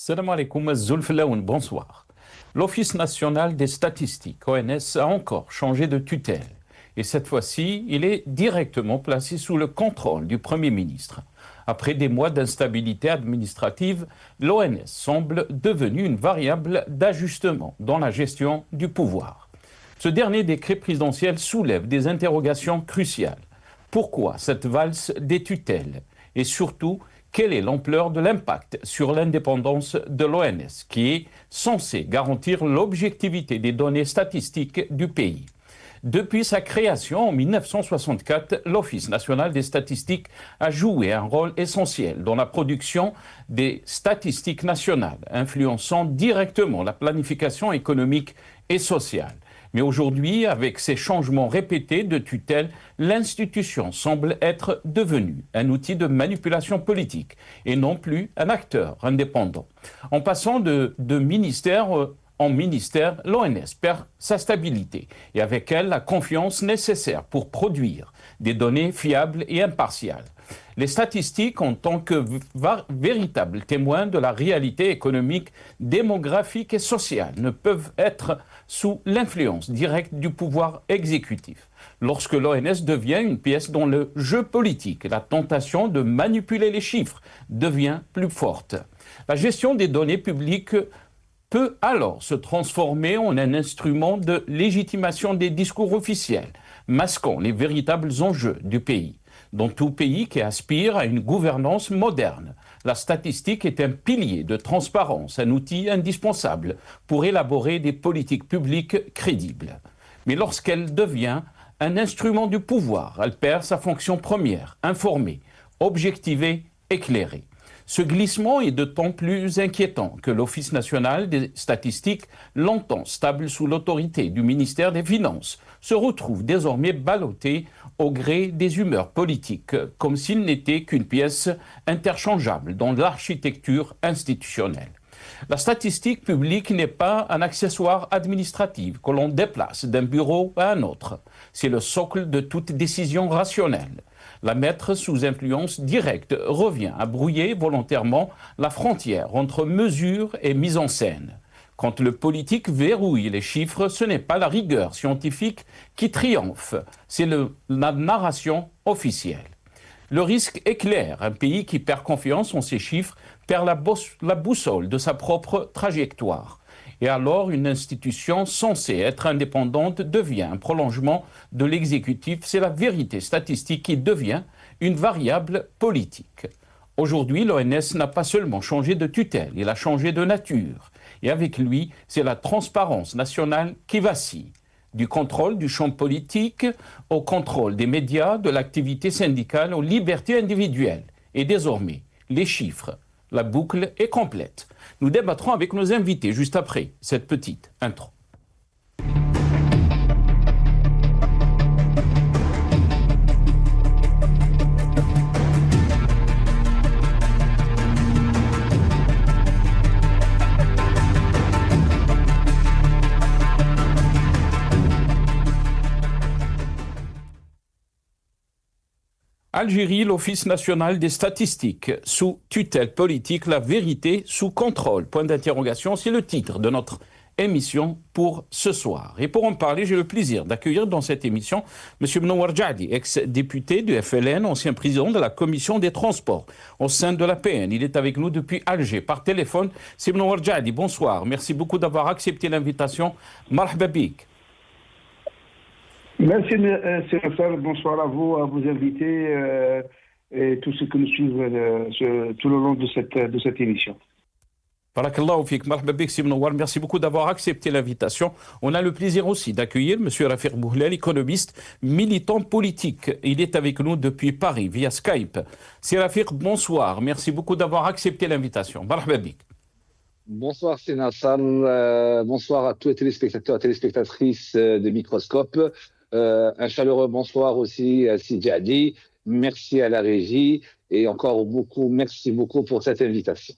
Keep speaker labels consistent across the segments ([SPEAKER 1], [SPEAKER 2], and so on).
[SPEAKER 1] Salam alaikum, Zulflaoun, bonsoir. L'Office national des statistiques, ONS, a encore changé de tutelle. Et cette fois-ci, il est directement placé sous le contrôle du Premier ministre. Après des mois d'instabilité administrative, l'ONS semble devenue une variable d'ajustement dans la gestion du pouvoir. Ce dernier décret présidentiel soulève des interrogations cruciales. Pourquoi cette valse des tutelles? Et surtout, quelle est l'ampleur de l'impact sur l'indépendance de l'ONS, qui est censée garantir l'objectivité des données statistiques du pays? Depuis sa création en 1964, l'Office national des statistiques a joué un rôle essentiel dans la production des statistiques nationales, influençant directement la planification économique et sociale. Mais aujourd'hui, avec ces changements répétés de tutelle, l'institution semble être devenue un outil de manipulation politique et non plus un acteur indépendant. En passant de ministère en ministère, l'ONS perd sa stabilité et avec elle la confiance nécessaire pour produire des données fiables et impartiales. Les statistiques, en tant que véritables témoins de la réalité économique, démographique et sociale, ne peuvent être sous l'influence directe du pouvoir exécutif. Lorsque l'ONS devient une pièce dans le jeu politique, la tentation de manipuler les chiffres devient plus forte. La gestion des données publiques peut alors se transformer en un instrument de légitimation des discours officiels, masquant les véritables enjeux du pays. Dans tout pays qui aspire à une gouvernance moderne, la statistique est un pilier de transparence, un outil indispensable pour élaborer des politiques publiques crédibles. Mais lorsqu'elle devient un instrument du pouvoir, elle perd sa fonction première, informer, objectiver, éclairer. Ce glissement est d'autant plus inquiétant que l'Office national des statistiques, longtemps stable sous l'autorité du ministère des Finances, se retrouve désormais ballotté au gré des humeurs politiques, comme s'il n'était qu'une pièce interchangeable dans l'architecture institutionnelle. La statistique publique n'est pas un accessoire administratif que l'on déplace d'un bureau à un autre. C'est le socle de toute décision rationnelle. La mettre sous influence directe revient à brouiller volontairement la frontière entre mesure et mise en scène. Quand le politique verrouille les chiffres, ce n'est pas la rigueur scientifique qui triomphe, c'est la narration officielle. Le risque est clair, un pays qui perd confiance en ses chiffres perd la boussole de sa propre trajectoire. Et alors, une institution censée être indépendante devient un prolongement de l'exécutif. C'est la vérité statistique qui devient une variable politique. Aujourd'hui, l'ONS n'a pas seulement changé de tutelle, il a changé de nature. Et avec lui, c'est la transparence nationale qui vacille. Du contrôle du champ politique au contrôle des médias, de l'activité syndicale aux libertés individuelles. Et désormais, les chiffres. La boucle est complète. Nous débattrons avec nos invités juste après cette petite intro. Algérie, l'Office national des statistiques, sous tutelle politique, la vérité sous contrôle. Point d'interrogation, c'est le titre de notre émission pour ce soir. Et pour en parler, j'ai le plaisir d'accueillir dans cette émission M. Mnowar Jadi, ex-député du FLN, ancien président de la Commission des Transports au sein de la PN. Il est avec nous depuis Alger par téléphone. M. Mnowar Jadi, bonsoir. Merci beaucoup d'avoir accepté l'invitation. Marhaba bik.
[SPEAKER 2] Merci, Nasser. Bonsoir à vous, à vos invités et tous ceux qui nous suivent tout le long de cette émission.
[SPEAKER 1] Barakallahu fik, marhaba bik, Si Mnowar. Merci beaucoup d'avoir accepté l'invitation. On a le plaisir aussi d'accueillir M. Rafiq Bouhlel, économiste, militant politique. Il est avec nous depuis Paris, via Skype. Si Rafiq, bonsoir. Merci beaucoup d'avoir accepté l'invitation. Marhaba bik.
[SPEAKER 3] Bonsoir Sénassal, bonsoir à tous les téléspectateurs et téléspectatrices de Microscope. Un chaleureux bonsoir aussi à Sidi Adi. Merci à la régie et encore merci beaucoup pour cette invitation.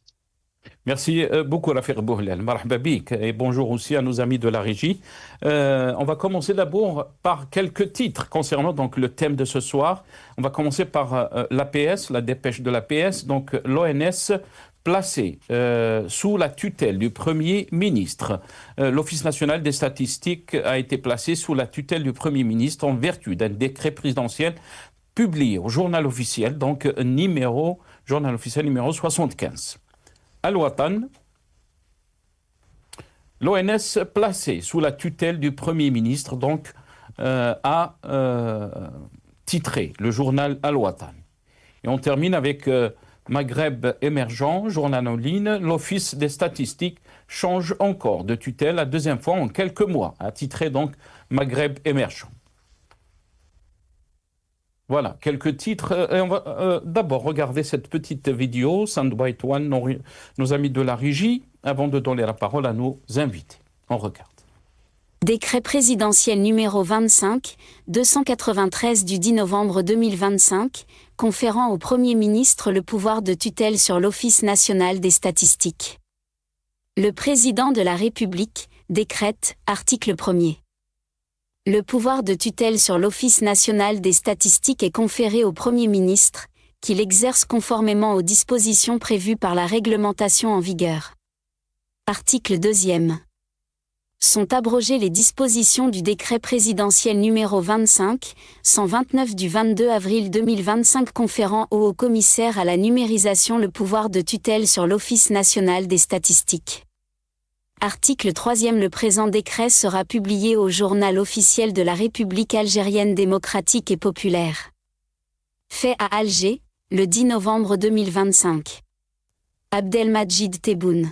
[SPEAKER 1] Merci beaucoup Rafiq Bouhlel. Marhaba bik. Et bonjour aussi à nos amis de la régie. On va commencer d'abord par quelques titres concernant donc le thème de ce soir. On va commencer par l'APS, la dépêche de l'APS. Donc l'ONS placé sous la tutelle du Premier ministre. L'Office national des statistiques a été placé sous la tutelle du Premier ministre en vertu d'un décret présidentiel publié au journal officiel, donc journal officiel numéro 75. Al-Watan, l'ONS placé sous la tutelle du Premier ministre, donc a titré le journal Al-Watan. Et on termine avec Maghreb émergent, journal en ligne. L'Office des statistiques change encore de tutelle la deuxième fois en quelques mois, a titré donc Maghreb émergent. Voilà, quelques titres. Et on va d'abord regarder cette petite vidéo, Soundbite One, nos amis de la régie, avant de donner la parole à nos invités. On regarde.
[SPEAKER 4] Décret présidentiel numéro 25-293 du 10 novembre 2025, conférant au Premier ministre le pouvoir de tutelle sur l'Office national des statistiques. Le Président de la République décrète, article 1er. Le pouvoir de tutelle sur l'Office national des statistiques est conféré au Premier ministre, qui l'exerce conformément aux dispositions prévues par la réglementation en vigueur. Article 2e. Sont abrogées les dispositions du décret présidentiel numéro 25-129 du 22 avril 2025 conférant au haut-commissaire à la numérisation le pouvoir de tutelle sur l'Office national des statistiques. Article 3e. Le présent décret sera publié au journal officiel de la République algérienne démocratique et populaire. Fait à Alger, le 10 novembre 2025. Abdelmajid Tebboune.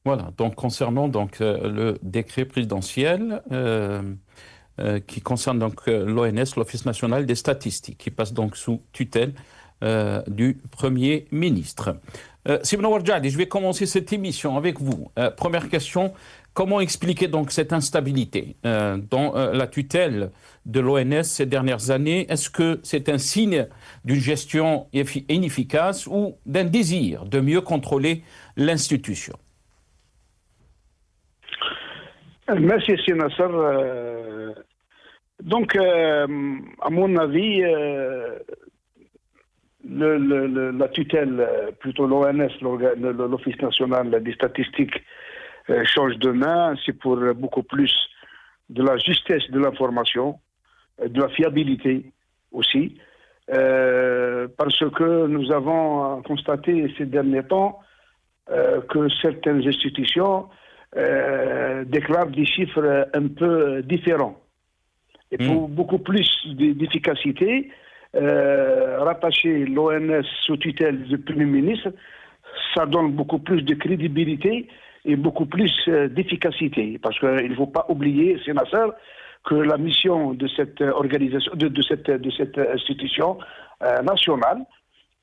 [SPEAKER 1] Voilà, donc concernant le décret présidentiel qui concerne donc l'ONS, l'Office national des statistiques, qui passe donc sous tutelle du Premier ministre. Sibn Warjadi, je vais commencer cette émission avec vous. Première question, comment expliquer donc cette instabilité dans la tutelle de l'ONS ces dernières années? Est-ce que c'est un signe d'une gestion inefficace ou d'un désir de mieux contrôler l'institution?
[SPEAKER 2] Merci, M. Nasser. Donc, à mon avis, la tutelle, plutôt l'ONS, l'Office national des statistiques, change de main. C'est pour beaucoup plus de la justesse de l'information, de la fiabilité aussi, parce que nous avons constaté ces derniers temps que certaines institutions déclarent des chiffres un peu différents. Et pour beaucoup plus d'efficacité, rattacher l'ONS sous tutelle du Premier ministre, ça donne beaucoup plus de crédibilité et beaucoup plus d'efficacité. Parce qu'il ne faut pas oublier, c'est Nasser, que la mission de cette organisation, de cette institution nationale,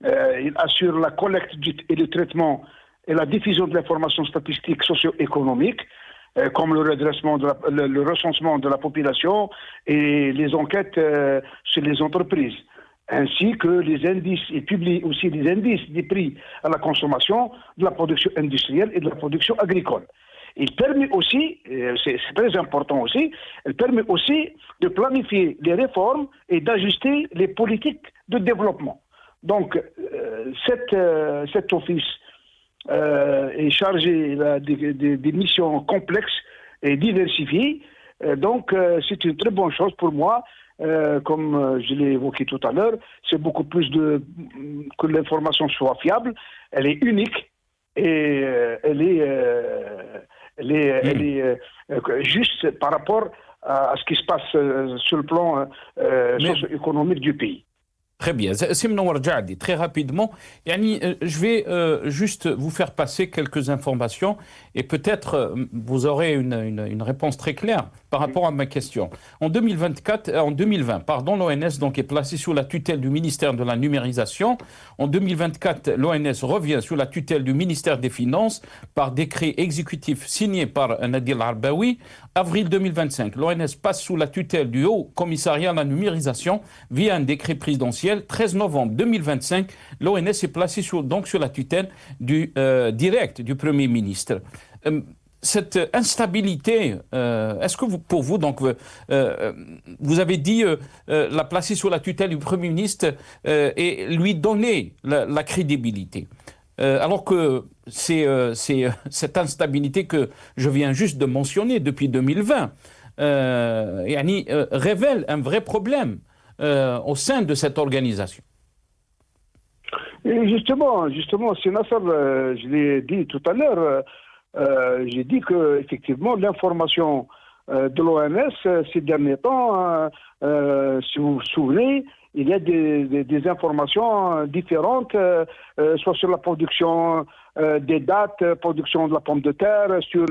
[SPEAKER 2] il assure la collecte et le traitement et la diffusion de l'information statistique socio-économique, comme le redressement, le recensement de la population et les enquêtes sur les entreprises, ainsi que les indices. Il publie aussi les indices des prix à la consommation, de la production industrielle et de la production agricole. Il permet aussi, c'est très important aussi, il permet aussi de planifier les réformes et d'ajuster les politiques de développement. Donc, cet office est chargé des missions complexes et diversifiées. Donc, c'est une très bonne chose pour moi. Comme je l'ai évoqué tout à l'heure, c'est beaucoup plus que l'information soit fiable. Elle est unique et elle est juste par rapport à ce qui se passe sur le plan socio-économique du pays.
[SPEAKER 1] Très bien. Simon Warjadi, très rapidement, je vais juste vous faire passer quelques informations et peut-être vous aurez une réponse très claire par rapport à ma question. En 2020, l'ONS donc est placée sous la tutelle du ministère de la numérisation. En 2024, l'ONS revient sous la tutelle du ministère des Finances par décret exécutif signé par Nadir Arbaoui. Avril 2025, l'ONS passe sous la tutelle du Haut Commissariat à la numérisation via un décret présidentiel. 13 novembre 2025, l'ONS est placée donc sur la tutelle directe du Premier ministre. Cette instabilité, est-ce que pour vous, donc, vous avez dit la placer sous la tutelle du Premier ministre et lui donner la crédibilité. alors que c'est cette instabilité que je viens juste de mentionner depuis 2020 révèle un vrai problème au sein de cette organisation.
[SPEAKER 2] Et justement, c'est Nasser, je l'ai dit tout à l'heure, j'ai dit que effectivement l'information de l'OMS ces derniers temps, si vous vous souvenez, il y a des informations différentes, soit sur la production des dates, production de la pomme de terre, sur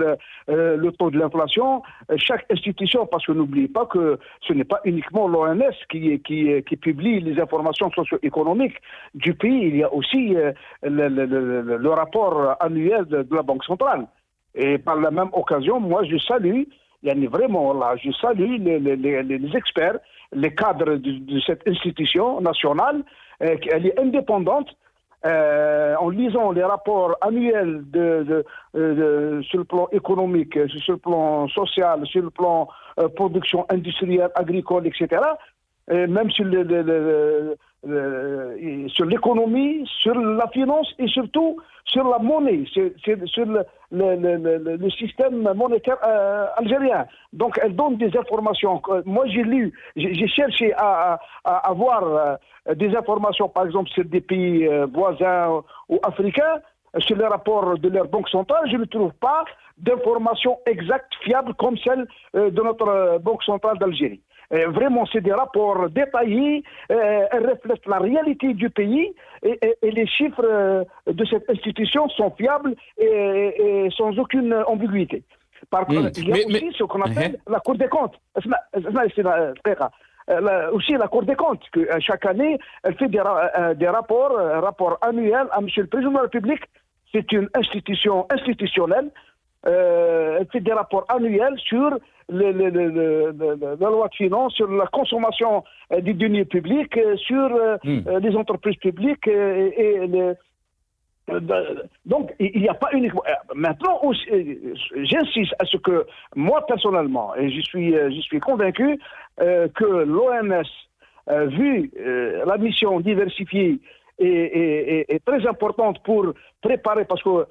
[SPEAKER 2] le taux de l'inflation. Chaque institution, parce que n'oubliez pas que ce n'est pas uniquement l'OMS qui publie les informations socio-économiques du pays, il y a aussi le rapport annuel de la Banque centrale. Et par la même occasion, moi je salue, vraiment là, je salue les experts, les cadres de cette institution nationale, elle est indépendante. En lisant les rapports annuels sur le plan économique, sur le plan social, sur le plan production industrielle, agricole, etc., même sur l'économie, sur la finance et surtout sur la monnaie, sur le système monétaire algérien. Donc elle donne des informations. Moi j'ai cherché à avoir des informations par exemple sur des pays voisins ou africains, sur les rapports de leur banque centrale, je ne trouve pas d'informations exactes, fiables comme celles de notre banque centrale d'Algérie. Vraiment, c'est des rapports détaillés, elles reflètent la réalité du pays et les chiffres de cette institution sont fiables et sans aucune ambiguïté. Par contre, il y a aussi ce qu'on appelle la Cour des comptes. Aussi la Cour des comptes, que chaque année, elle fait des rapports annuels à M. le Président de la République. C'est une institution institutionnelle. Elle fait des rapports annuels sur la loi de finances, sur la consommation des deniers publics, sur les entreprises publiques donc il n'y a pas uniquement. Maintenant, j'insiste à ce que moi personnellement, et je suis convaincu que l'OMS, vu la mission diversifiée, est très importante pour préparer, parce que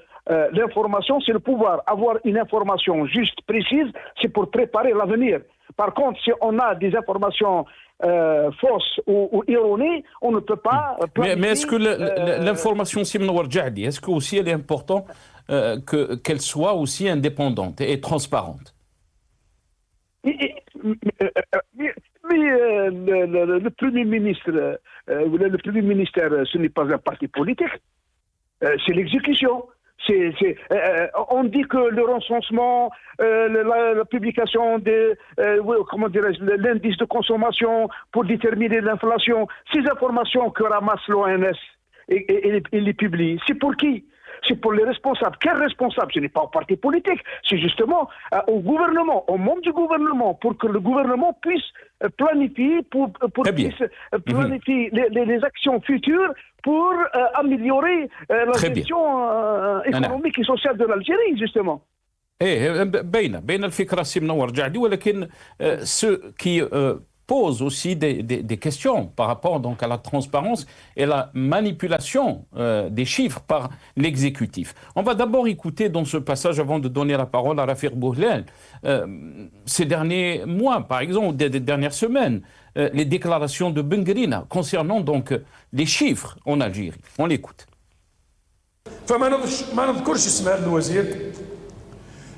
[SPEAKER 2] l'information, c'est le pouvoir. Avoir une information juste, précise, c'est pour préparer l'avenir. Par contre, si on a des informations fausses ou erronées, on ne peut pas planifier.
[SPEAKER 1] Mais est-ce que l'information Simna Warjadi, est-ce que aussi elle est importante qu'elle soit aussi indépendante et transparente?
[SPEAKER 2] Le Premier ministre, le Premier ministère, ce n'est pas un parti politique, c'est l'exécution. On dit que le recensement, la publication de l'indice de consommation pour déterminer l'inflation, ces informations que ramasse l'OMS et les publie, c'est pour qui? C'est pour les responsables. Quels responsables? Ce n'est pas au parti politique, c'est justement au gouvernement, aux membres du gouvernement, pour que le gouvernement puisse planifier, planifier les actions futures pour améliorer la gestion économique et sociale de l'Algérie, justement.
[SPEAKER 1] بين الفكرة سيمنا ورجعدي, ولكن ceux qui pose aussi des questions par rapport donc à la transparence et la manipulation des chiffres par l'exécutif. On va d'abord écouter dans ce passage, avant de donner la parole à Rafiq Bouhlel, ces derniers mois, par exemple, des dernières semaines, les déclarations de Bengrina concernant donc les chiffres en Algérie. On l'écoute.
[SPEAKER 5] ما نذكرش اسم هذا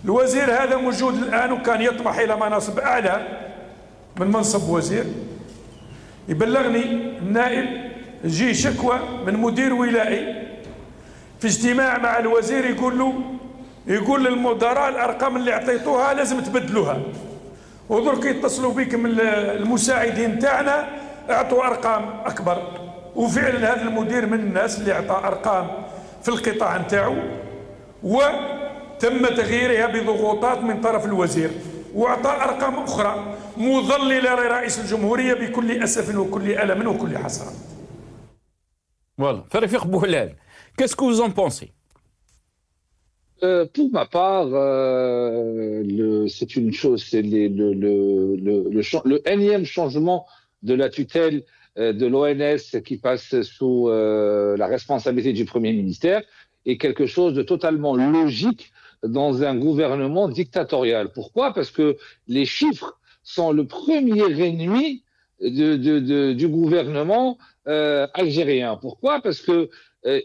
[SPEAKER 5] الوزير هذا موجود الآن وكان يطمح إلى مناصب أعلى من منصب وزير. يبلغني النائب تجي شكوى من مدير ولائي في اجتماع مع الوزير يقول للمدراء الارقام اللي اعطيتوها لازم تبدلوها، ودرك يتصلوا بكم المساعدين تاعنا اعطوا ارقام اكبر. وفعلا هذا المدير من الناس اللي اعطى ارقام في القطاع نتاعو وتم تغييرها بضغوطات من طرف الوزير، واعطى ارقام اخرى مضلله لرئيس الجمهوريه بكل اسف وكل الم وكل حسره.
[SPEAKER 1] Voilà. Rafiq Bouhlel, qu'est-ce que vous en pensez?
[SPEAKER 3] Pour ma part, c'est une chose, c'est le énième changement de la tutelle de l'ONS qui passe sous la responsabilité du Premier ministère. est quelque chose de totalement logique dans un gouvernement dictatorial. Pourquoi? Parce que les chiffres sont le premier ennemi du gouvernement algérien. Pourquoi? Parce que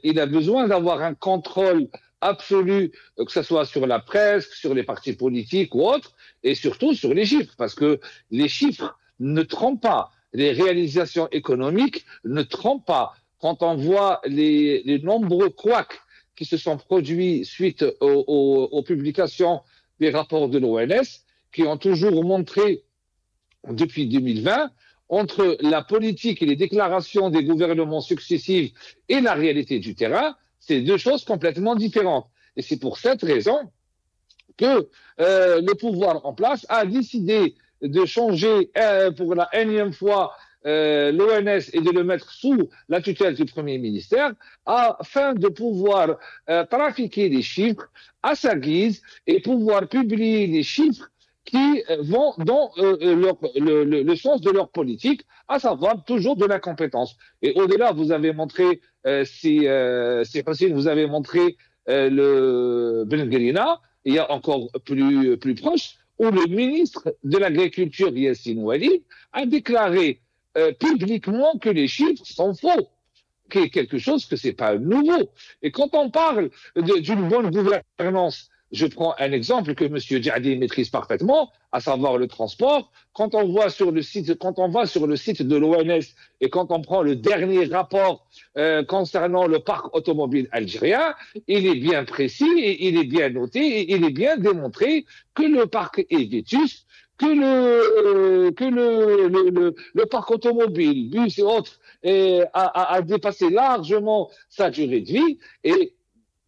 [SPEAKER 3] il a besoin d'avoir un contrôle absolu, que ce soit sur la presse, sur les partis politiques ou autres, et surtout sur les chiffres, parce que les chiffres ne trompent pas. Les réalisations économiques ne trompent pas. Quand on voit les nombreux couacs qui se sont produits suite aux publications des rapports de l'ONS, qui ont toujours montré depuis 2020, entre la politique et les déclarations des gouvernements successifs et la réalité du terrain, c'est deux choses complètement différentes. Et c'est pour cette raison que le pouvoir en place a décidé de changer pour la énième fois l'ONS et de le mettre sous la tutelle du Premier ministère afin de pouvoir trafiquer les chiffres à sa guise et pouvoir publier les chiffres qui vont dans le sens de leur politique, à savoir toujours de l'incompétence. Et au-delà, vous avez montré, si Hossein, vous avez montré le Ben Guerina, il y a encore plus proche, où le ministre de l'Agriculture, Yassine Ouali, a déclaré publiquement que les chiffres sont faux, qui est quelque chose que c'est pas nouveau. Et quand on parle d'une bonne gouvernance, je prends un exemple que M. Djadi maîtrise parfaitement, à savoir le transport. Quand on va sur le site de l'ONS et quand on prend le dernier rapport concernant le parc automobile algérien, il est bien précis et il est bien noté et il est bien démontré que le parc est vétuste, que le parc automobile, bus et autres, a dépassé largement sa durée de vie, et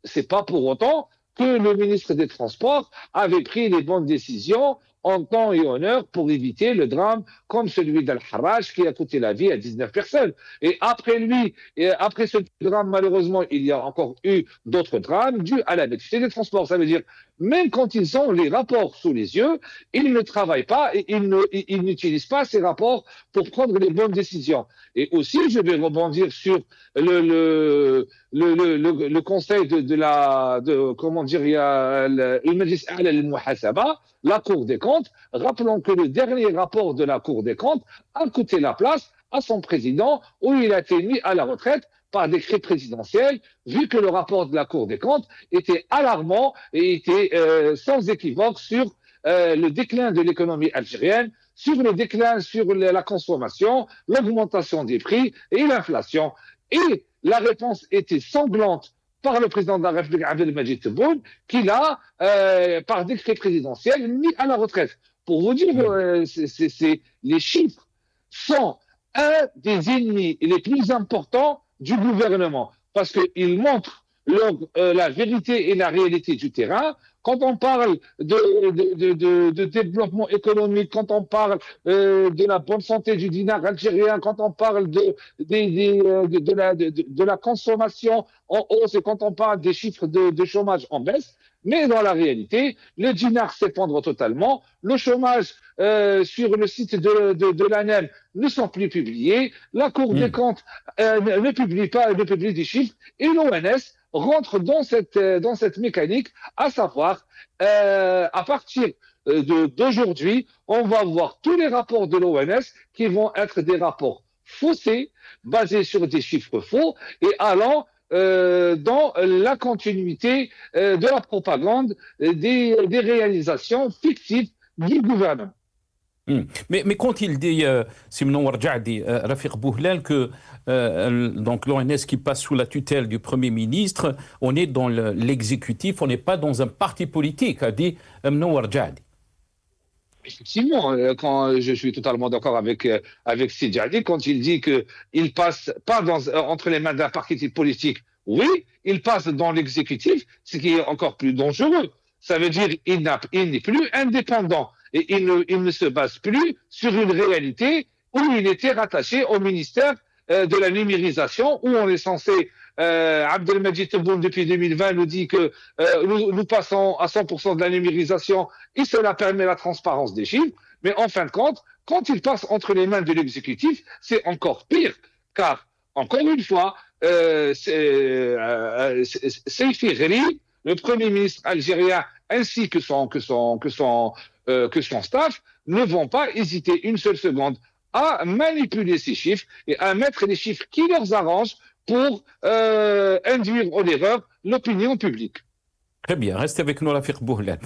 [SPEAKER 3] c'est pas pour autant que le ministre des Transports avait pris les bonnes décisions en temps et en heure pour éviter le drame comme celui d'Al-Harrach qui a coûté la vie à 19 personnes. Et après lui, après ce drame, malheureusement, il y a encore eu d'autres drames dus à la bêtise des transports. Ça veut dire, même quand ils ont les rapports sous les yeux, ils ne travaillent pas et ils n'utilisent pas ces rapports pour prendre les bonnes décisions. Et aussi, je vais rebondir sur le conseil comment dire, il y a le Majlis A'la al-Muhasaba, la Cour des comptes. Rappelons que le dernier rapport de la Cour des comptes a coûté la place à son président, où il a été mis à la retraite par décret présidentiel, vu que le rapport de la Cour des comptes était alarmant et était sans équivoque sur le déclin de l'économie algérienne, sur le déclin sur la consommation, l'augmentation des prix et l'inflation. Et la réponse était sanglante par le président de la République, Abdelmadjid Tebboune, qui l'a, par décret présidentiel, mis à la retraite. Pour vous dire, les chiffres sont un des ennemis les plus importants du gouvernement, parce qu'ils montrent la vérité et la réalité du terrain. Quand on parle de développement économique, quand on parle de la bonne santé du dinar algérien, quand on parle de la consommation en hausse et quand on parle des chiffres de chômage en baisse, mais dans la réalité, le dinar s'effondre totalement, le chômage sur le site de l'ANEM ne sont plus publiés, la Cour des comptes ne publie des chiffres, et l'ONS rentre dans cette mécanique, à savoir, à partir d'aujourd'hui, on va voir tous les rapports de l'ONS qui vont être des rapports faussés, basés sur des chiffres faux, et allant dans la continuité de la propagande des réalisations fictives du gouvernement.
[SPEAKER 1] Mais quand il dit, Simon Warjadi, Rafiq Bouhlal, que donc l'ONS qui passe sous la tutelle du Premier ministre, on est dans l'exécutif, on n'est pas dans un parti politique, a dit Simon Warjadi.
[SPEAKER 3] Effectivement, quand je suis totalement d'accord avec Sidjadi, quand il dit qu'il passe pas entre les mains d'un parti politique, oui, il passe dans l'exécutif, ce qui est encore plus dangereux. Ça veut dire qu'il n'est plus indépendant et il ne se base plus sur une réalité où il était rattaché au ministère de la numérisation, où on est censé, Abdelmadjid Tebboune depuis 2020 nous dit que nous passons à 100% de la numérisation et cela permet la transparence des chiffres, mais en fin de compte, quand il passe entre les mains de l'exécutif, c'est encore pire, car encore une fois, Seyfi Ghri, le Premier ministre algérien, ainsi que son staff, ne vont pas hésiter une seule seconde à manipuler ces chiffres et à mettre les chiffres qui leur arrangent pour induire en erreur l'opinion publique.
[SPEAKER 1] Très bien, restez avec nous, Rafiq Bouhlel.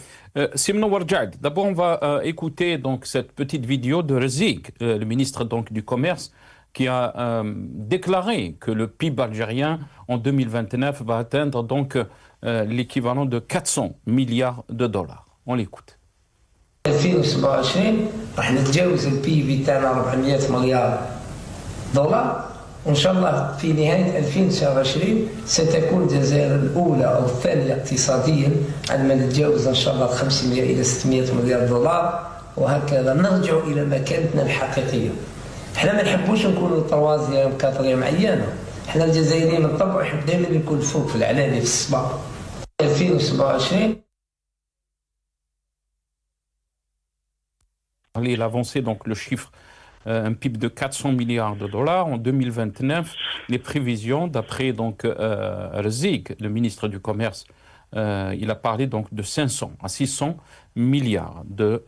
[SPEAKER 1] Simon Warjad, d'abord on va écouter donc cette petite vidéo de Rezik, le ministre donc du Commerce, qui a déclaré que le PIB algérien en 2029 va atteindre donc l'équivalent de 400 milliards de dollars. On l'écoute.
[SPEAKER 6] 2027 راح نتجاوز البي في تاعنا 400 مليار دولار وان شاء الله في نهايه 2029 ستكون الجزائر الاولى او الثانيه اقتصاديا عندما نتجاوز ان شاء الله 500 الى 600 مليار دولار وهكذا نرجع الى مكانتنا الحقيقيه. احنا ما نحبوش نكونوا طروازيام كاتريام عيانه، احنا الجزائريين من طبع يحب دائما يكون فوق في العلاني في الصباح. 2027
[SPEAKER 1] Il a avancé donc le chiffre, un PIB de 400 milliards de dollars en 2029. Les prévisions, d'après donc Rezik, le ministre du Commerce, il a parlé donc de 500 à 600 milliards de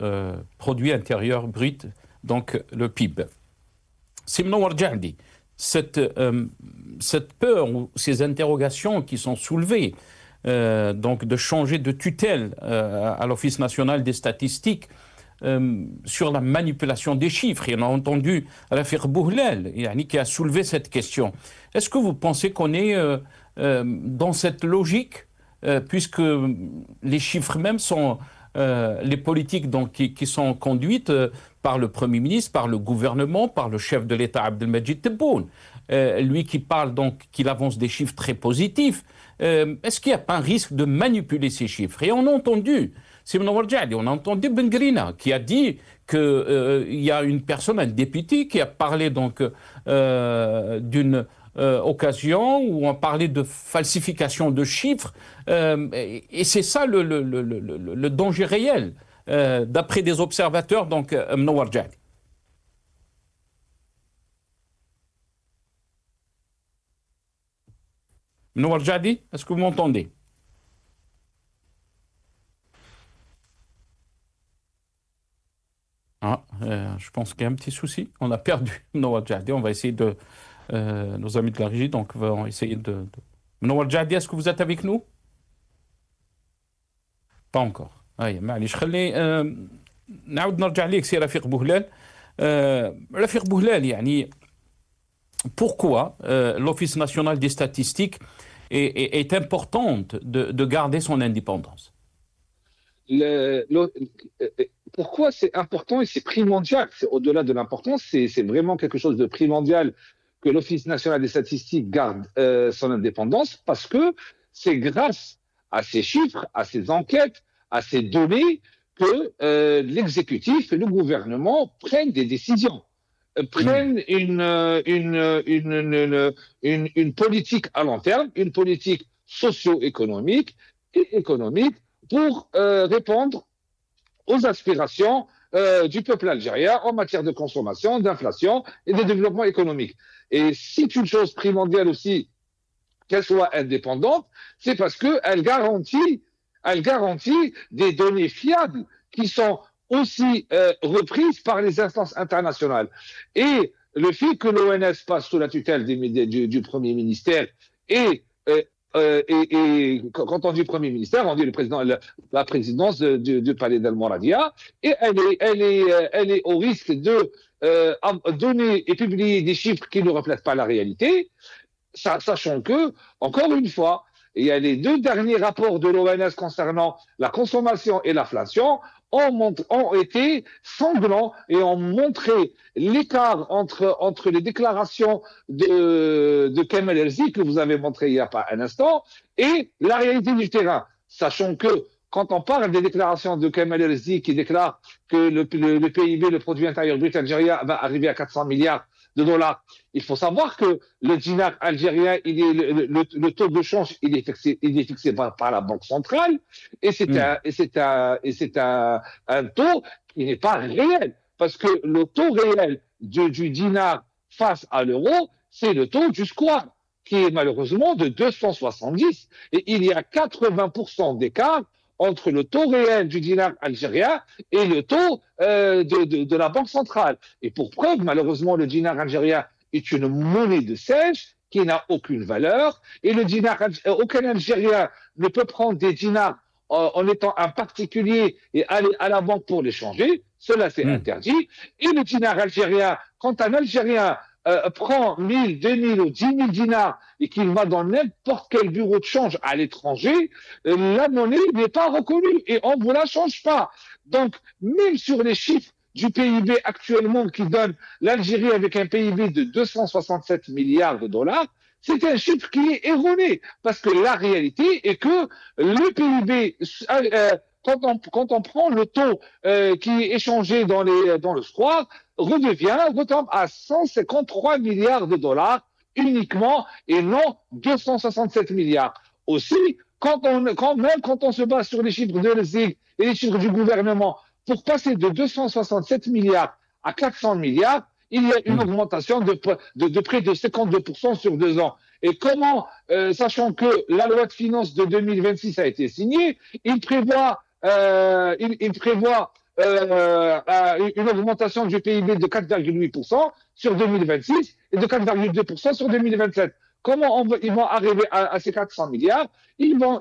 [SPEAKER 1] produits intérieurs bruts, donc le PIB. Simon Warjadi, cette peur ou ces interrogations qui sont soulevées, donc de changer de tutelle à l'Office national des statistiques, sur la manipulation des chiffres. Et on a entendu Rafiq Bouhlel qui a soulevé cette question. Est-ce que vous pensez qu'on est dans cette logique, puisque les chiffres même sont les politiques donc, qui sont conduites par le Premier ministre, par le gouvernement, par le chef de l'État Abdelmajid Tebboune, lui qui parle donc qu'il avance des chiffres très positifs. Est-ce qu'il n'y a pas un risque de manipuler ces chiffres? Et on a entendu Simon Warjadi, on a entendu Ben Grina qui a dit qu'il y a une personne, un député, qui a parlé donc d'une occasion où on parlait de falsification de chiffres. Et c'est ça le danger réel, d'après des observateurs, donc Ben Warjadi. Ben Warjadi, est-ce que vous m'entendez? Je pense qu'il y a un petit souci. On a perdu Noah Djahdi. On va essayer de... nos amis de la régie, donc, vont essayer de... Noah Djahdi, est-ce que vous êtes avec nous? Pas encore. معليش خلي نعاود نرجع ليك سي رفيق بوهلال. رفيق بوهلال يعني pourquoi l'Office national des statistiques est importante de garder son indépendance?
[SPEAKER 3] Pourquoi c'est important et c'est primordial, au-delà de l'importance, c'est vraiment quelque chose de primordial que l'Office national des statistiques garde son indépendance, parce que c'est grâce à ces chiffres, à ces enquêtes, à ces données que l'exécutif et le gouvernement prennent des décisions, prennent une politique à long terme, une politique socio-économique et économique pour répondre aux aspirations du peuple algérien en matière de consommation, d'inflation et de développement économique. Et c'est une chose primordiale aussi qu'elle soit indépendante, c'est parce qu'elle garantit des données fiables qui sont aussi reprises par les instances internationales. Et le fait que l'ONS passe sous la tutelle du Premier ministère et quand on dit Premier ministère, on dit la présidence du palais d'Al-Mouradia, et elle est au risque de donner et publier des chiffres qui ne reflètent pas la réalité, sachant que, encore une fois, il y a les deux derniers rapports de l'ONS concernant la consommation et l'inflation ont été sanglants et ont montré l'écart entre les déclarations de Kamel Elzi que vous avez montré il n'y a pas un instant et la réalité du terrain, sachant que quand on parle des déclarations de Kamel Elzi qui déclare que le PIB, le produit intérieur brut algérien, va arriver à 400 milliards de dollars, il faut savoir que le dinar algérien, le taux de change, il est fixé par la Banque centrale, et c'est un taux qui n'est pas réel, parce que le taux réel du dinar face à l'euro, c'est le taux du square. qui est malheureusement de 270. Et il y a 80% d'écart entre le taux réel du dinar algérien et le taux de la Banque centrale. Et pour preuve, malheureusement, le dinar algérien est une monnaie de sèche qui n'a aucune valeur. Et le dinar, aucun Algérien ne peut prendre des dinars en étant un particulier et aller à la banque pour les changer. Cela, c'est interdit. Et le dinar algérien, quand un Algérien prend 1000, 2000 ou 10 000 dinars et qu'il va dans n'importe quel bureau de change à l'étranger, la monnaie n'est pas reconnue et on ne vous la change pas. Donc, même sur les chiffres du PIB actuellement qui donne l'Algérie avec un PIB de 267 milliards de dollars, c'est un chiffre qui est erroné. Parce que la réalité est que le PIB, quand on prend le taux qui est échangé dans le square, retombe à 153 milliards de dollars uniquement et non 267 milliards. Aussi, même quand on se base sur les chiffres de l'ESIG et les chiffres du gouvernement, pour passer de 267 milliards à 400 milliards, il y a une augmentation de près de 52% sur 2 ans. Et comment, sachant que la loi de finances de 2026 a été signée, il prévoit une augmentation du PIB de 4,8% sur 2026 et de 4,2% sur 2027. Comment ils vont arriver à ces 400 milliards? Ils vont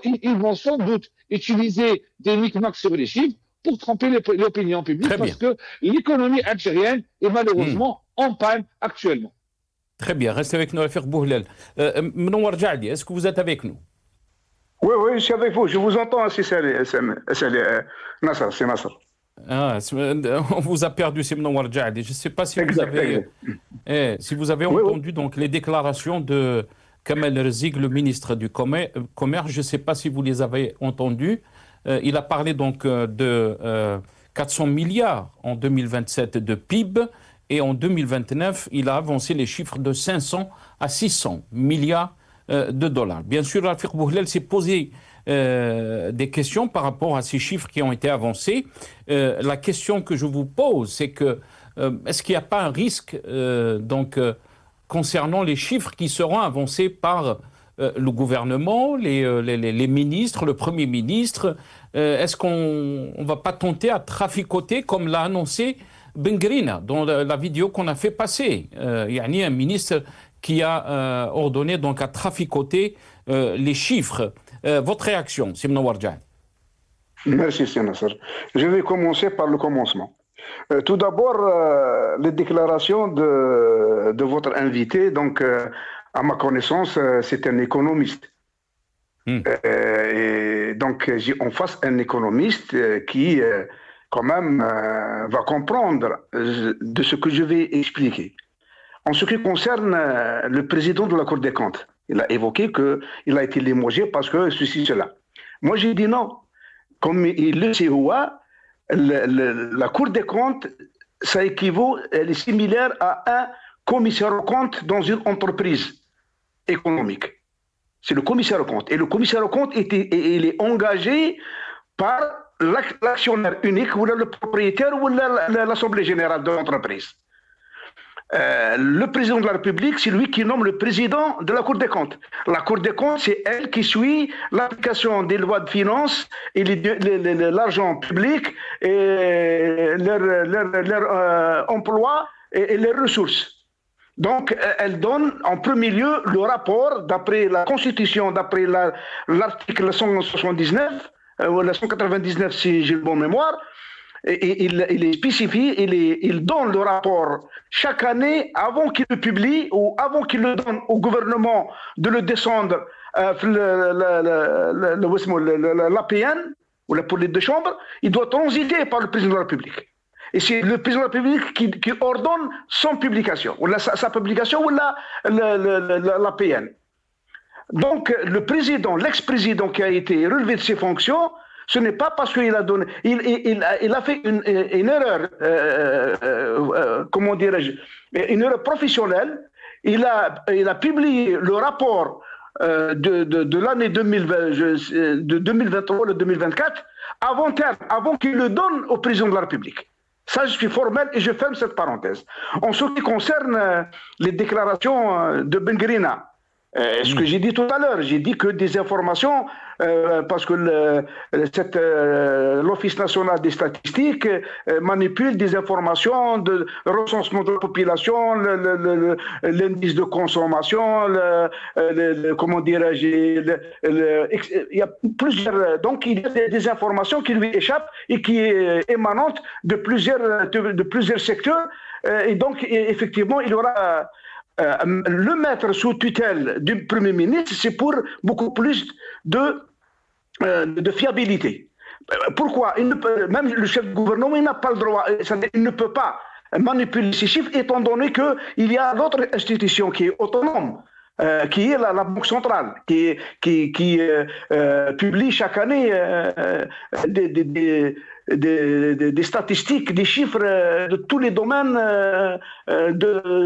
[SPEAKER 3] sans doute utiliser des micmacs sur les chiffres pour tromper l'opinion publique parce que l'économie algérienne est malheureusement en panne actuellement.
[SPEAKER 1] Très bien, restez avec nous, Rafik Bouhlel. Mnowar Jaadi, est-ce que vous êtes avec nous?
[SPEAKER 2] Oui, je suis avec vous, je vous entends, c'est Nasser, c'est Nasser.
[SPEAKER 1] Ah, on vous a perdu, c'est Mnowar Jaadi. Je ne sais pas si vous avez entendu donc, les déclarations de Kamel Rizig, le ministre du Commerce. Je ne sais pas si vous les avez entendues. Il a parlé donc de 400 milliards en 2027 de PIB et en 2029, il a avancé les chiffres de 500 à 600 milliards de dollars. Bien sûr, Rafik Bouhlel s'est posé des questions par rapport à ces chiffres qui ont été avancés. La question que je vous pose, c'est que est-ce qu'il n'y a pas un risque concernant les chiffres qui seront avancés par le gouvernement, les ministres, le Premier ministre? Est-ce qu'on ne va pas tenter à traficoter comme l'a annoncé Bengrina dans la vidéo qu'on a fait passer? Il y a un ministre qui a ordonné donc à traficoter les chiffres. Votre réaction, Simna Warjan?
[SPEAKER 2] Merci, Nasser. Je vais commencer par le commencement. Tout d'abord, les déclarations de votre invité, donc à ma connaissance, c'est un économiste. Et donc, j'ai en face un économiste qui, quand même, va comprendre de ce que je vais expliquer. En ce qui concerne le président de la Cour des comptes, il a évoqué qu'il a été limogé parce que ceci, cela. Moi, j'ai dit non. Comme il le sait, la Cour des comptes, ça équivaut, elle est similaire à un commissaire aux comptes dans une entreprise économique. C'est le commissaire aux comptes. Et le commissaire aux comptes, il est engagé par l'actionnaire unique ou le propriétaire ou l'assemblée générale de l'entreprise. Le président de la République, c'est lui qui nomme le président de la Cour des comptes. La Cour des comptes, c'est elle qui suit l'application des lois de finances et l'argent public et leur emploi et leurs ressources. Donc, elle donne en premier lieu le rapport d'après la Constitution, d'après l'article 179, ou la 199 si j'ai bonne mémoire. Et il spécifie, il donne le rapport chaque année avant qu'il le publie ou avant qu'il le donne au gouvernement de le descendre l'APN ou pour les deux chambres. Il doit transiter par le président de la République. Et c'est le président de la République qui ordonne son publication, ou sa publication ou l'APN. Donc le président, l'ex-président qui a été relevé de ses fonctions, ce n'est pas parce qu'il a donné, il a fait une erreur, comment dirais-je, une erreur professionnelle. Il a publié le rapport de l'année 2023 ou 2024 avant qu'il le donne au président de la République. Ça, je suis formel et je ferme cette parenthèse. En ce qui concerne les déclarations de Bengrina, Ce que j'ai dit tout à l'heure, j'ai dit que des informations, parce que l'Office national des statistiques manipule des informations de recensement de la population, l'indice de consommation, comment dirais-je, il y a plusieurs, donc il y a des informations qui lui échappent et qui émanent de plusieurs secteurs, et donc effectivement il y aura le mettre sous tutelle du Premier ministre, c'est pour beaucoup plus de fiabilité. Pourquoi? Même le chef du gouvernement, il n'a pas le droit, il ne peut pas manipuler ces chiffres, étant donné qu'il y a l'autre institution qui est autonome, qui est la Banque centrale, qui publie chaque année des statistiques, des chiffres de tous les domaines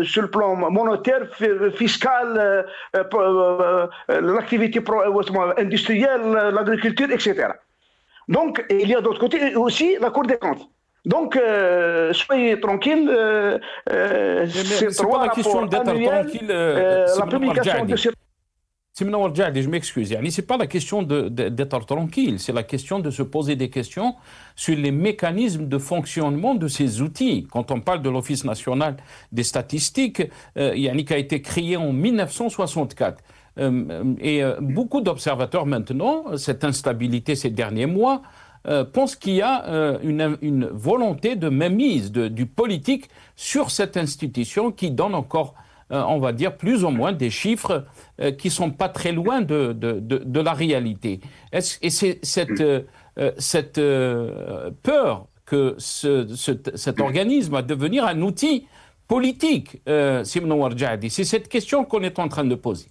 [SPEAKER 2] sur le plan monétaire, fiscal, l'activité industrielle, l'agriculture, etc. Donc, il y a d'autre côté aussi la Cour des comptes. Donc, soyez tranquille.
[SPEAKER 1] C'est pas la question d'être tranquille.
[SPEAKER 2] La publication de ces...
[SPEAKER 1] Je m'excuse. Ce n'est pas la question d'être tranquille, c'est la question de se poser des questions sur les mécanismes de fonctionnement de ces outils. Quand on parle de l'Office national des statistiques, qui a été créé en 1964. Et beaucoup d'observateurs maintenant, cette instabilité ces derniers mois, pensent qu'il y a une volonté de mainmise du politique sur cette institution qui donne encore, on va dire, plus ou moins des chiffres qui ne sont pas très loin de la réalité. Et c'est cette peur que cet organisme va devenir un outil politique, Simon Ouarjadi. C'est cette question qu'on est en train de poser.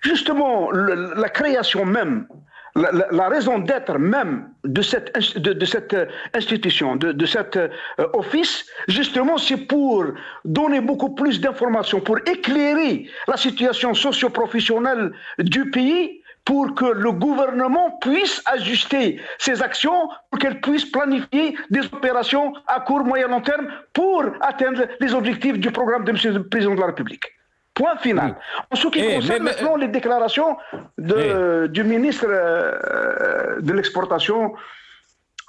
[SPEAKER 2] Justement, la création même, la raison d'être même de cette institution, de cet office, justement, c'est pour donner beaucoup plus d'informations, pour éclairer la situation socio-professionnelle du pays, pour que le gouvernement puisse ajuster ses actions, pour qu'elle puisse planifier des opérations à court, moyen, long terme pour atteindre les objectifs du programme de M. le Président de la République. Point final. En ce qui concerne maintenant les déclarations du ministre de l'Exportation,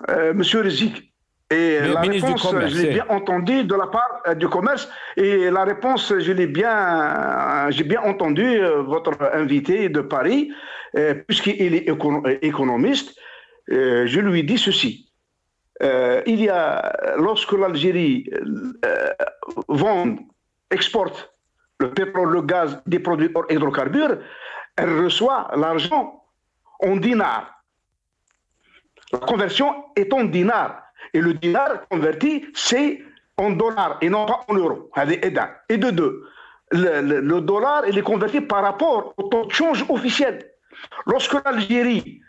[SPEAKER 2] M. Rezik, et la réponse, je l'ai bien entendue de la part du commerce, et la réponse, j'ai bien entendu votre invité de Paris, puisqu'il est économiste, je lui dis ceci. Lorsque l'Algérie exporte le pétrole, le gaz, des produits hors hydrocarbures, elle reçoit l'argent en dinars. La conversion est en dinars. Et le dinar converti, c'est en dollars et non pas en euros. Et de deux, le dollar, il est converti par rapport au taux de change officiel. Lorsque l'Algérie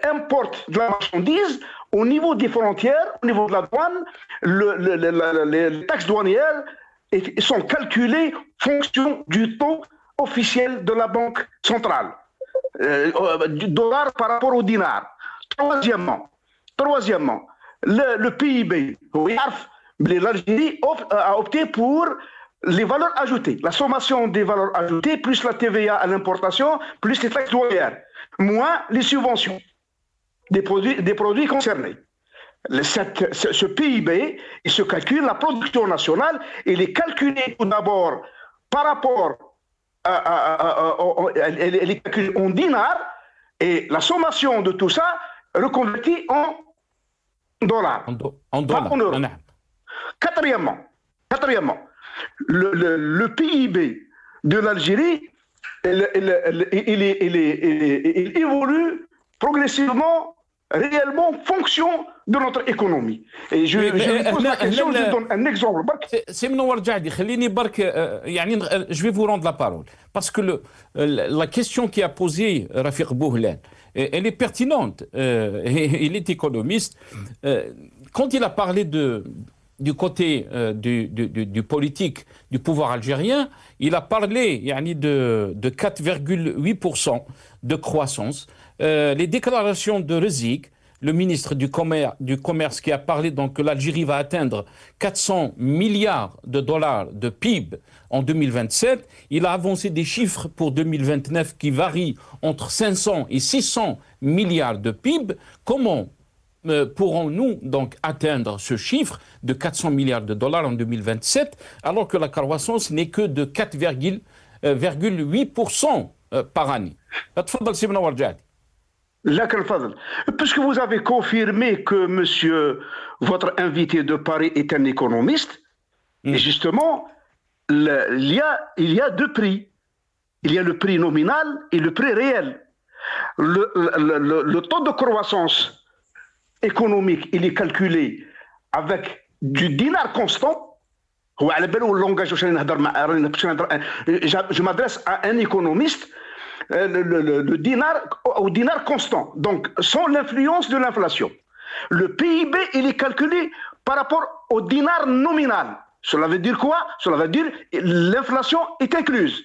[SPEAKER 2] importe de la marchandise, au niveau des frontières, au niveau de la douane, les taxes douanières sont calculées en fonction du taux officiel de la Banque centrale, du dollar par rapport au dinar. Troisièmement, le PIB, l'Algérie a opté pour les valeurs ajoutées, la sommation des valeurs ajoutées, plus la TVA à l'importation, plus les taxes douanières, moins les subventions des produits concernés. Ce PIB, il se calcule, la production nationale, il est calculé tout d'abord par rapport elle est calculée en dinars, et la sommation de tout ça reconvertie en dollars,
[SPEAKER 1] en dollars,
[SPEAKER 2] pas en euros. Quatrièmement, le PIB de l'Algérie, il évolue progressivement, réellement, en fonction de notre économie. Et je pose la question, je donne un exemple.
[SPEAKER 1] C'est Ouarjadi, je vais vous rendre la parole. Parce que la question qui a posée Rafiq Bouhlan, elle est pertinente. Il est économiste. Quand il a parlé du côté du politique, du pouvoir algérien, il a parlé de 4,8% de croissance. Les déclarations de Rezik le ministre du Commerce qui a parlé donc que l'Algérie va atteindre 400 milliards de dollars de PIB en 2027. Il a avancé des chiffres pour 2029 qui varient entre 500 et 600 milliards de PIB. Comment pourrons-nous donc atteindre ce chiffre de 400 milliards de dollars en 2027 alors que la croissance n'est que de 4,8% par année? تفضل سي منور جعدي.
[SPEAKER 2] Lak al-Fadl. Puisque vous avez confirmé que monsieur, votre invité de Paris est un économiste, et justement, il y a deux prix. Il y a le prix nominal et le prix réel. Le taux de croissance économique, il est calculé avec du dinar constant. Je m'adresse à un économiste. Le dinar au dinar constant, donc sans l'influence de l'inflation. Le PIB, il est calculé par rapport au dinar nominal. Cela veut dire quoi? Cela veut dire l'inflation est incluse.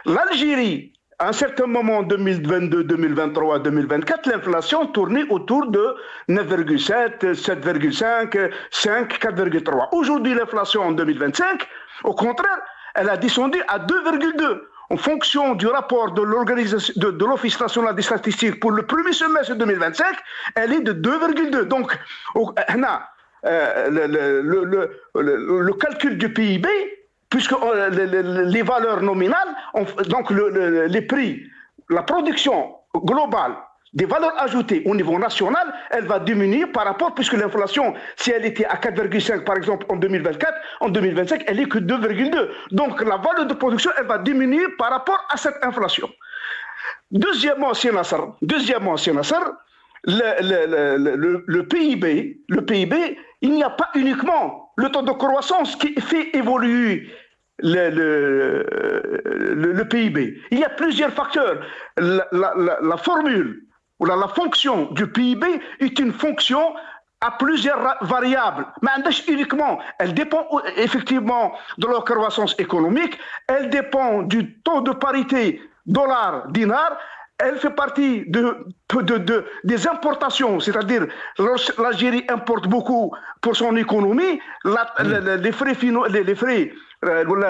[SPEAKER 2] L'Algérie, à un certain moment, 2022, 2023, 2024, l'inflation tournait autour de 9,7, 7,5, 5, 4,3. Aujourd'hui, l'inflation en 2025, au contraire, elle a descendu à 2,2. En fonction du rapport de l'organisation de l'Office national des statistiques pour le premier semestre 2025, elle est de 2,2. Donc, le calcul du PIB, puisque les valeurs nominales, donc les prix, la production globale des valeurs ajoutées au niveau national, elle va diminuer par rapport, puisque l'inflation, si elle était à 4,5 par exemple en 2024, en 2025, elle est que 2,2. Donc la valeur de production, elle va diminuer par rapport à cette inflation. Deuxièmement, c'est Nasser, le PIB, il n'y a pas uniquement le taux de croissance qui fait évoluer le PIB. Il y a plusieurs facteurs. La formule, ou la fonction du PIB est une fonction à plusieurs variables. Mais uniquement, elle dépend effectivement de la croissance économique, elle dépend du taux de parité dollar-dinar, elle fait partie des importations, c'est-à-dire l'Algérie importe beaucoup pour son économie,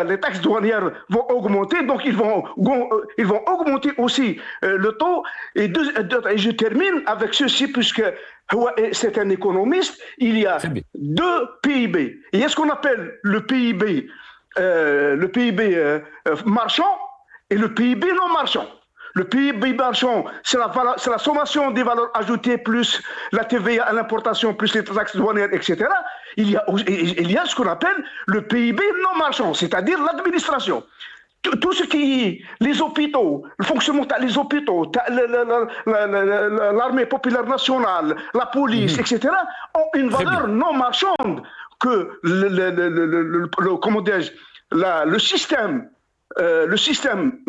[SPEAKER 2] les taxes douanières vont augmenter, donc ils vont augmenter aussi le taux. Et je termine avec ceci, puisque c'est un économiste, il y a deux PIB. Il y a ce qu'on appelle le PIB marchand et le PIB non marchand. Le PIB marchand, c'est la sommation des valeurs ajoutées plus la TVA à l'importation, plus les taxes douanières, etc. Il y a ce qu'on appelle le PIB non marchand, c'est-à-dire l'administration. Tout ce qui est les hôpitaux, le fonctionnement des hôpitaux, l'armée populaire nationale, la police, etc., ont une valeur non marchande que le système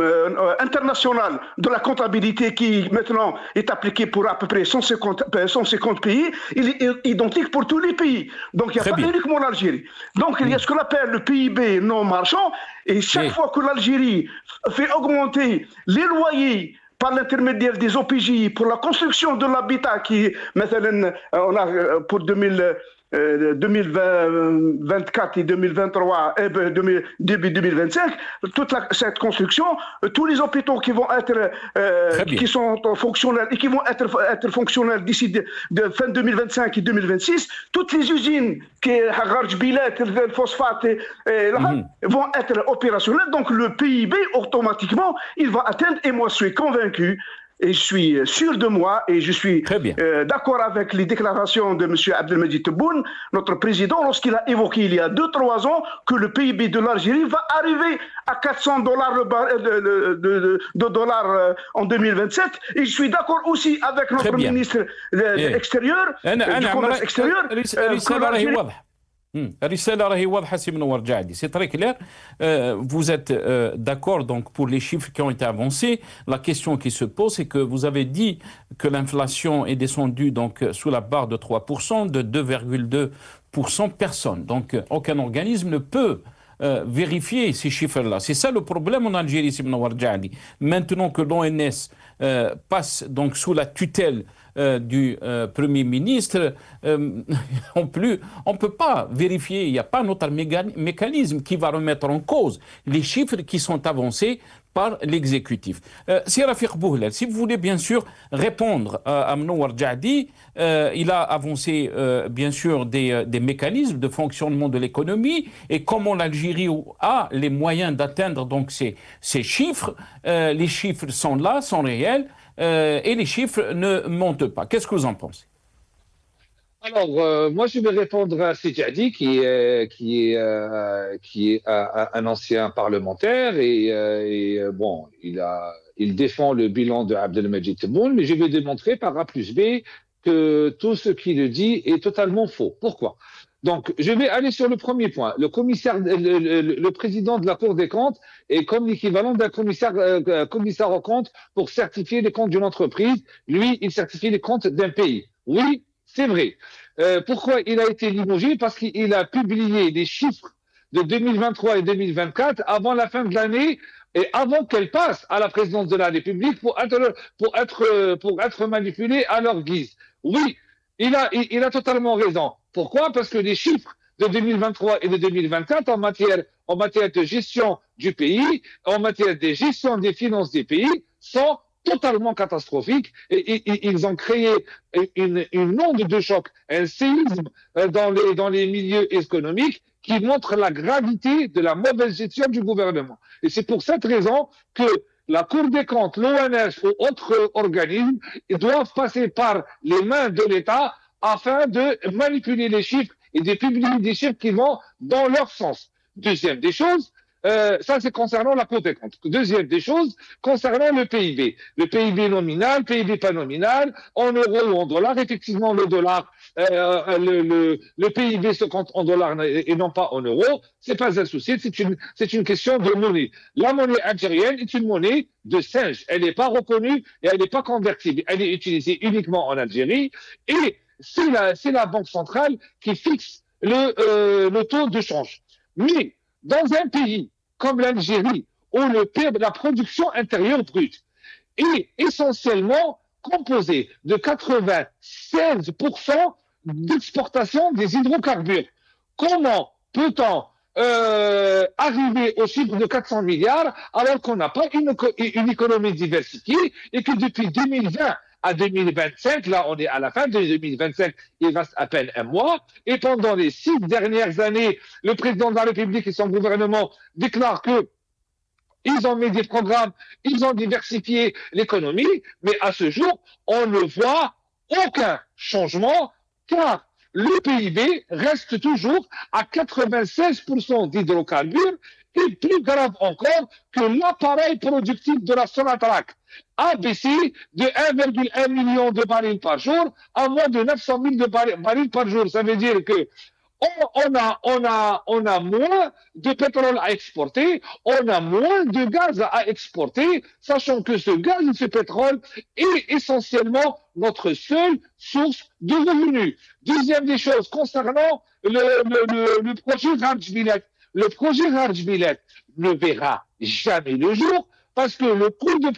[SPEAKER 2] international de la comptabilité qui maintenant est appliqué pour à peu près 150 pays, il est identique pour tous les pays. Donc il n'y a pas uniquement l'Algérie. Donc il y a ce qu'on appelle le PIB non marchand, et chaque fois que l'Algérie fait augmenter les loyers par l'intermédiaire des OPJ pour la construction de l'habitat qui, maintenant, on a pour 2024 et 2023 et début 2025, toute cette construction, tous les hôpitaux qui vont être qui sont fonctionnels et qui vont être fonctionnels d'ici de fin 2025 et 2026, toutes les usines qui Haraj Bilet, le phosphate vont être opérationnelles. Donc le PIB automatiquement il va atteindre, et moi je suis convaincu et je suis sûr de moi, et je suis d'accord avec les déclarations de M. Abdelmajid Tebboune, notre président, lorsqu'il a évoqué il y a 2-3 ans que le PIB de l'Algérie va arriver à 400 dollars en 2027. Et je suis d'accord aussi avec notre ministre extérieur, du commerce extérieur.
[SPEAKER 1] C'est très clair. Vous êtes d'accord donc pour les chiffres qui ont été avancés. La question qui se pose, c'est que vous avez dit que l'inflation est descendue donc sous la barre de 3%, de 2,2%. Personne. Donc aucun organisme ne peut vérifier ces chiffres-là. C'est ça le problème en Algérie, Sibna Warjali. Maintenant que l'ONS passe donc sous la tutelle du Premier ministre, on ne peut pas vérifier, il n'y a pas notre mécanisme qui va remettre en cause les chiffres qui sont avancés par l'exécutif. Si Rafiq Bouhlel, si vous voulez bien sûr répondre à Mnowar Jadi, il a avancé bien sûr des mécanismes de fonctionnement de l'économie et comment l'Algérie a les moyens d'atteindre donc ces chiffres. Les chiffres sont là, sont réels et les chiffres ne montent pas. Qu'est-ce que vous en pensez?
[SPEAKER 3] Alors, moi, je vais répondre à Sedjadi, qui est un ancien parlementaire et bon, il défend le bilan de Abdelmajid Tebboune, mais je vais démontrer par A plus B que tout ce qu'il dit est totalement faux. Pourquoi? Donc, je vais aller sur le premier point. Le président de la Cour des comptes est comme l'équivalent d'un commissaire aux comptes pour certifier les comptes d'une entreprise. Lui, il certifie les comptes d'un pays. Oui, c'est vrai. Pourquoi il a été limogé? Parce qu'il a publié des chiffres de 2023 et 2024 avant la fin de l'année et avant qu'elle passe à la présidence de la République pour être manipulée à leur guise. Oui, il a totalement raison. Pourquoi? Parce que les chiffres de 2023 et de 2024 en matière de gestion du pays, en matière de gestion des finances des pays sont totalement catastrophiques et ils ont créé une onde de choc, un séisme dans les milieux économiques qui montre la gravité de la mauvaise gestion du gouvernement. Et c'est pour cette raison que la Cour des comptes, l'ONS ou autres organismes doivent passer par les mains de l'État afin de manipuler les chiffres et de publier des chiffres qui vont dans leur sens. Deuxième des choses, ça c'est concernant la Cour des comptes. Deuxième des choses, concernant le PIB. Le PIB nominal, PIB pas nominal, en euros ou en dollars. Effectivement, le dollar, le PIB se compte en dollars et non pas en euros. C'est pas un souci, c'est une question de monnaie. La monnaie algérienne est une monnaie de singe. Elle n'est pas reconnue et elle n'est pas convertible. Elle est utilisée uniquement en Algérie et c'est la Banque centrale qui fixe le taux de change. Mais dans un pays comme l'Algérie, où la production intérieure brute est essentiellement composée de 96% d'exportation des hydrocarbures, comment peut-on arriver au chiffre de 400 milliards alors qu'on n'a pas une économie diversifiée et que depuis 2020 à 2025, là on est à la fin de 2025, il reste à peine un mois, et pendant les 6 dernières années, le président de la République et son gouvernement déclarent que ils ont mis des programmes, ils ont diversifié l'économie, mais à ce jour, on ne voit aucun changement, car le PIB reste toujours à 96% d'hydrocarbures, et plus grave encore que l'appareil productif de la Sonatrach a baissé de 1,1 million de barils par jour à moins de 900 000 de barils par jour. Ça veut dire que on a moins de pétrole à exporter, on a moins de gaz à exporter, sachant que ce gaz et ce pétrole est essentiellement notre seule source de revenus. Deuxième des choses, concernant le projet Rajbilet. Le projet Rajbilet ne verra jamais le jour parce que le coût de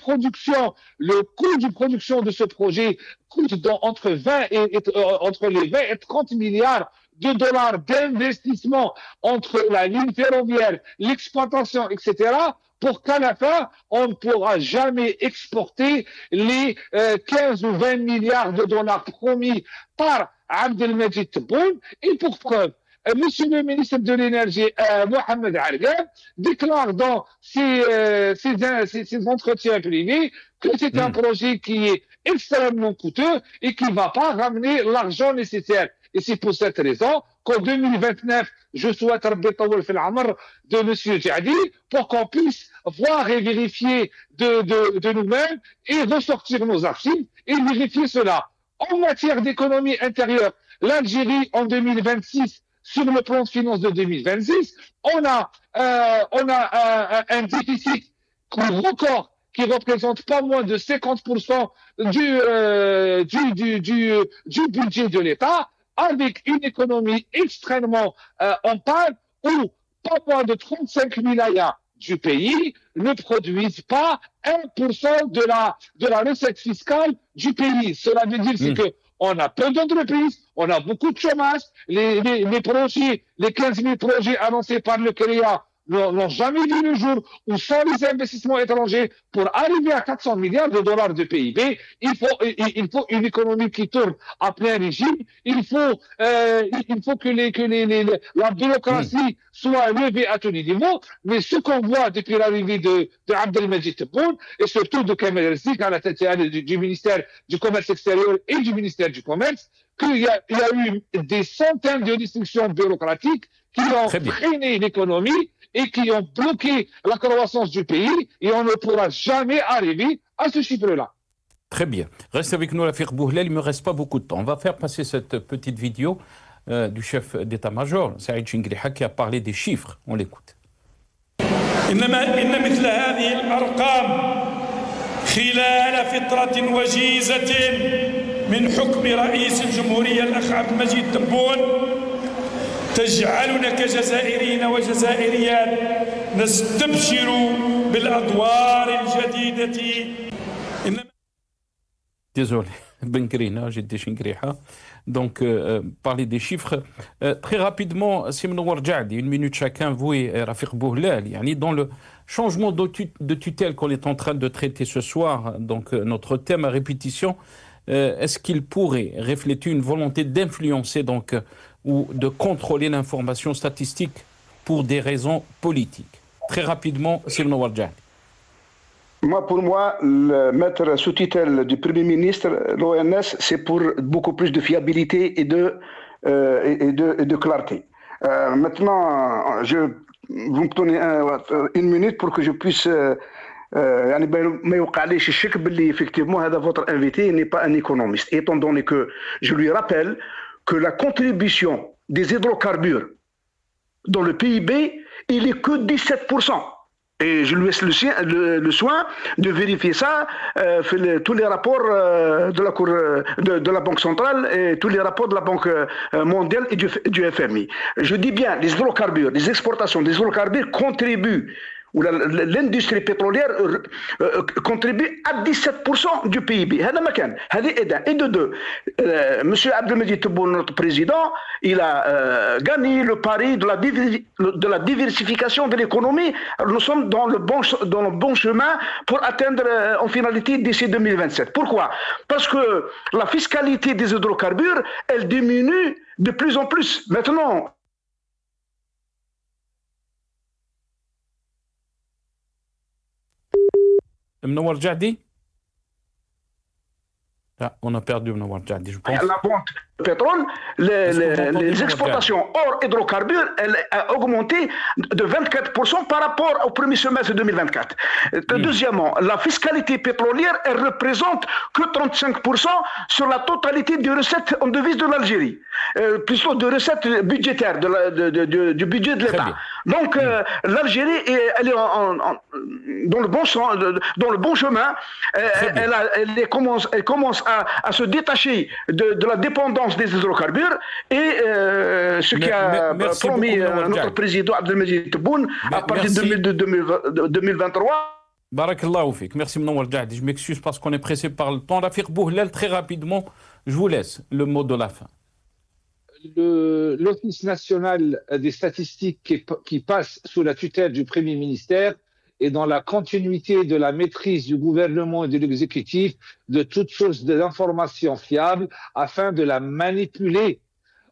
[SPEAKER 3] production de ce projet coûte entre les 20 et 30 milliards de dollars d'investissement entre la ligne ferroviaire, l'exploitation, etc., pour qu'à la fin, on ne pourra jamais exporter les 15 ou 20 milliards de dollars promis par Abdelmajid Tebboune. Et pour preuve, Monsieur le ministre de l'Énergie, Mohamed Argan, déclare dans ses entretiens privés que c'est un projet qui est extrêmement coûteux et qui ne va pas ramener l'argent nécessaire. Et c'est pour cette raison qu'en 2029, je souhaite de M. Jadi pour qu'on puisse voir et vérifier de nous-mêmes et ressortir nos archives et vérifier cela. En matière d'économie intérieure, l'Algérie en 2026, sur le plan de finances de 2026, on a un déficit record qui représente pas moins de 50% du budget de l'État, avec une économie extrêmement en panne où pas moins de 35 000 ayats du pays ne produisent pas 1% de la recette fiscale du pays. Cela veut dire c'est que on a peu d'entreprises, on a beaucoup de chômage, les projets, les 15 000 projets annoncés par le CREA n'ont jamais vu le jour, ou sans les investissements étrangers, pour arriver à 400 milliards de dollars de PIB, il faut une économie qui tourne à plein régime, il faut que la bureaucratie soit levée à tous les niveaux, mais ce qu'on voit depuis l'arrivée de Abdelmajid Tebboune, et surtout de Kamel El-Zik à la tête du ministère du Commerce extérieur et du ministère du Commerce, qu'il y a eu des centaines de restrictions bureaucratiques qui ont freiné l'économie et qui ont bloqué la croissance du pays, et on ne pourra jamais arriver à ce chiffre-là.
[SPEAKER 1] Très bien. Reste avec nous, Rafik Bouhlel. Il ne me reste pas beaucoup de temps. On va faire passer cette petite vidéo du chef d'état-major, Saïd Chingriha, qui a parlé des chiffres. On l'écoute.
[SPEAKER 5] إن مثل هذه الأرقام خلال فترة وجيزة من حكم رئيس الجمهورية الأخ عبد المجيد تبون تجعلنا كجزائريين وجزائريات نستبشر بالأدوار الجديدة.
[SPEAKER 1] Désolé, Benkrina, j'ai dit Chingriha. Donc, parler des chiffres. Très rapidement, Simon Warjadi, une minute chacun, vous et Rafik Bouhlel, dans le changement de tutelle qu'on est en train de traiter ce soir, donc notre thème à répétition, est-ce qu'il pourrait refléter une volonté d'influencer donc ou de contrôler l'information statistique pour des raisons politiques? Très rapidement, Simon Warjadi.
[SPEAKER 2] Pour moi, le mettre sous tutelle du Premier ministre, l'ONS, c'est pour beaucoup plus de fiabilité et de clarté. Maintenant, vous me donnez une minute pour que je puisse... effectivement, votre invité n'est pas un économiste. Étant donné que je lui rappelle que la contribution des hydrocarbures dans le PIB, il est que 17%. Et je lui laisse le soin de vérifier ça, tous les rapports de la Cour, de la Banque centrale et tous les rapports de la Banque mondiale et du FMI. Je dis bien, les hydrocarbures, les exportations des hydrocarbures contribuent, ou l'industrie pétrolière contribue à 17% du PIB. Et de deux, M. Abdelmajid Tebboune, notre président, il a gagné le pari de la diversification de l'économie. Nous sommes dans le bon chemin pour atteindre en finalité d'ici 2027. Pourquoi? Parce que la fiscalité des hydrocarbures, elle diminue de plus en plus. Maintenant,
[SPEAKER 1] Mnowar Jadi? On a perdu Mnowar Jadi, je pense.
[SPEAKER 2] La vente de pétrole, les exportations hors hydrocarbures, elle a augmenté de 24% par rapport au premier semestre 2024. Deuxièmement, la fiscalité pétrolière, elle représente que 35% sur la totalité des recettes en devises de l'Algérie, plutôt de recettes budgétaires du budget de l'État. Donc l'Algérie, elle est dans le bon chemin. Elle commence à se détacher de la dépendance des hydrocarbures et ce qui a promis notre président Abdelmajid Tebboune à partir de 2023.
[SPEAKER 1] Barakallahu fik. Merci Mnowar Jadi. Je m'excuse parce qu'on est pressé par le temps. Rafik Bouhlel, très rapidement, je vous laisse le mot de la fin.
[SPEAKER 3] L'Office national des statistiques qui passe sous la tutelle du Premier ministère et dans la continuité de la maîtrise du gouvernement et de l'exécutif de toutes sources d'informations fiables afin de la manipuler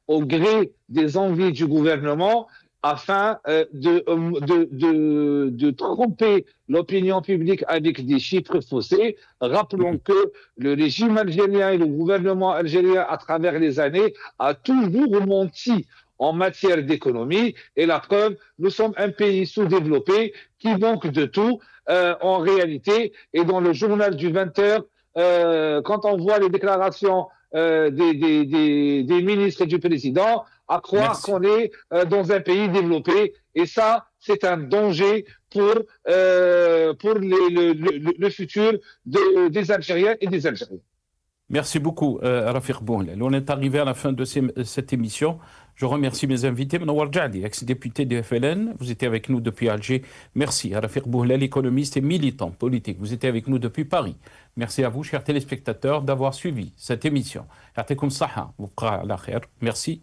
[SPEAKER 3] au gré des envies du gouvernement afin de tromper l'opinion publique avec des chiffres faussés. Rappelons que le régime algérien et le gouvernement algérien à travers les années a toujours menti en matière d'économie, et la preuve, nous sommes un pays sous-développé qui manque de tout en réalité, et dans le journal du 20h, quand on voit les déclarations des ministres et du président, à croire qu'on est dans un pays développé, et ça, c'est un danger pour le futur des Algériens et des Algériens.
[SPEAKER 1] Merci beaucoup, Rafiq Bouhlel. On est arrivé à la fin de cette émission. Je remercie mes invités. Menouar Djadi, ex-député du FLN, vous étiez avec nous depuis Alger. Merci. Rafiq Bouhlel, économiste et militant politique, vous étiez avec nous depuis Paris. Merci à vous, chers téléspectateurs, d'avoir suivi cette émission. Merci.